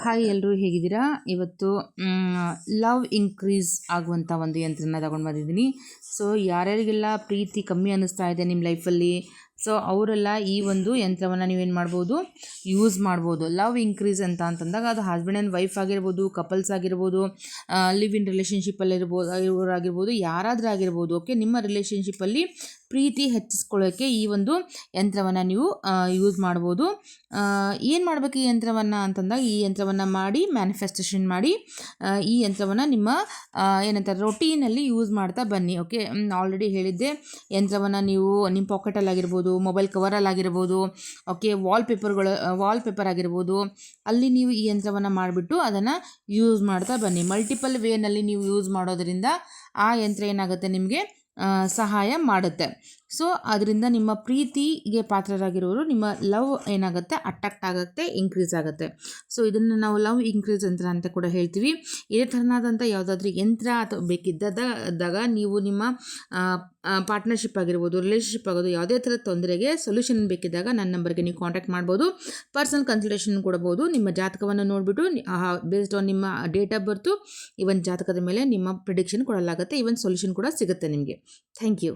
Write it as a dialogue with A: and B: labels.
A: Hi ಎಲ್ಲರೂ ಹೇಗಿದ್ದೀರಾ? ಇವತ್ತು ಲವ್ ಇನ್ಕ್ರೀಸ್ ಆಗುವಂಥ ಒಂದು ಯಂತ್ರನ ತಗೊಂಡು ಬಂದಿದ್ದೀನಿ. ಸೊ ಯಾರ್ಯಾರಿಗೆಲ್ಲ ಪ್ರೀತಿ ಕಮ್ಮಿ ಅನ್ನಿಸ್ತಾ ಇದೆ ನಿಮ್ಮ ಲೈಫಲ್ಲಿ, ಸೊ ಅವರೆಲ್ಲ ಈ ಒಂದು ಯಂತ್ರವನ್ನು ನೀವೇನು ಮಾಡ್ಬೋದು, ಯೂಸ್ ಮಾಡ್ಬೋದು. ಲವ್ ಇನ್ಕ್ರೀಸ್ ಅಂತಂದಾಗ ಅದು ಹಸ್ಬೆಂಡ್ ಆ್ಯಂಡ್ ವೈಫ್ ಆಗಿರ್ಬೋದು, ಕಪಲ್ಸ್ ಆಗಿರ್ಬೋದು, ಲಿವ್ ಇನ್ ರಿಲೇಷನ್ಶಿಪ್ಪಲ್ಲಿರ್ಬೋದು ಇವರಾಗಿರ್ಬೋದು, ಯಾರಾದರೂ ಆಗಿರ್ಬೋದು. ಓಕೆ, ನಿಮ್ಮ ರಿಲೇಷನ್ಶಿಪ್ಪಲ್ಲಿ ಪ್ರೀತಿ ಹೆಚ್ಚಿಸ್ಕೊಳ್ಳೋಕ್ಕೆ ಈ ಒಂದು ಯಂತ್ರವನ್ನು ನೀವು ಯೂಸ್ ಮಾಡ್ಬೋದು. ಏನು ಮಾಡಬೇಕು ಈ ಯಂತ್ರವನ್ನು ಅಂತಂದಾಗ, ಈ ಯಂತ್ರವನ್ನು ಮಾಡಿ ಮ್ಯಾನಿಫೆಸ್ಟೇಷನ್ ಮಾಡಿ ಈ ಯಂತ್ರವನ್ನು ನಿಮ್ಮ ಏನಂತಾರೆ ರೊಟೀನಲ್ಲಿ ಯೂಸ್ ಮಾಡ್ತಾ ಬನ್ನಿ. ಓಕೆ, ಆಲ್ರೆಡಿ ಹೇಳಿದ್ದೆ, ಯಂತ್ರವನ್ನು ನೀವು ನಿಮ್ಮ ಪಾಕೆಟಲ್ಲಾಗಿರ್ಬೋದು, ಮೊಬೈಲ್ ಕವರಲ್ಲಾಗಿರ್ಬೋದು, ಓಕೆ, ವಾಲ್ಪೇಪರ್ ಆಗಿರ್ಬೋದು, ಅಲ್ಲಿ ನೀವು ಈ ಯಂತ್ರವನ್ನು ಮಾಡಿಬಿಟ್ಟು ಅದನ್ನು ಯೂಸ್ ಮಾಡ್ತಾ ಬನ್ನಿ. ಮಲ್ಟಿಪಲ್ ವೇನಲ್ಲಿ ನೀವು ಯೂಸ್ ಮಾಡೋದರಿಂದ ಆ ಯಂತ್ರ ಏನಾಗುತ್ತೆ, ನಿಮಗೆ ಸಹಾಯ ಮಾಡುತ್ತೆ. ಸೊ ಅದರಿಂದ ನಿಮ್ಮ ಪ್ರೀತಿಗೆ ಪಾತ್ರರಾಗಿರೋರು, ನಿಮ್ಮ ಲವ್ ಏನಾಗುತ್ತೆ, ಅಟ್ರಾಕ್ಟ್ ಆಗುತ್ತೆ, ಇನ್ಕ್ರೀಸ್ ಆಗುತ್ತೆ. ಸೊ ಇದನ್ನು ನಾವು ಲವ್ ಇನ್ಕ್ರೀಸ್ ಯಂತ್ರ ಅಂತ ಕೂಡ ಹೇಳ್ತೀವಿ. ಇದೇ ಥರನಾದಂಥ ಯಾವುದಾದ್ರೂ ಯಂತ್ರ ಅಥವಾ ಬೇಕಿದ್ದಾಗ ನೀವು ನಿಮ್ಮ ಪಾರ್ಟ್ನರ್ಶಿಪ್ ಆಗಿರ್ಬೋದು, ರಿಲೇಷನ್ಶಿಪ್ ಆಗೋದು, ಯಾವುದೇ ಥರದ ತೊಂದರೆಗೆ ಸೊಲ್ಯೂಷನ್ ಬೇಕಿದ್ದಾಗ ನನ್ನ ನಂಬರ್ಗೆ ನೀವು ಕಾಂಟ್ಯಾಕ್ಟ್ ಮಾಡ್ಬೋದು. ಪರ್ಸನಲ್ ಕನ್ಸಲ್ಟೇಷನ್ ಕೊಡ್ಬೋದು. ನಿಮ್ಮ ಜಾತಕವನ್ನು ನೋಡಿಬಿಟ್ಟು ಬೇಸ್ಡ್ ಆನ್ ನಿಮ್ಮ ಡೇಟ್ ಆಫ್ ಬರ್ತು, ಇವನ್ ಜಾತಕದ ಮೇಲೆ ನಿಮ್ಮ ಪ್ರಿಡಿಕ್ಷನ್ ಕೊಡಲಾಗುತ್ತೆ. ಇವನ್ ಸೊಲ್ಯೂಷನ್ ಕೂಡ ಸಿಗುತ್ತೆ ನಿಮಗೆ. Thank you.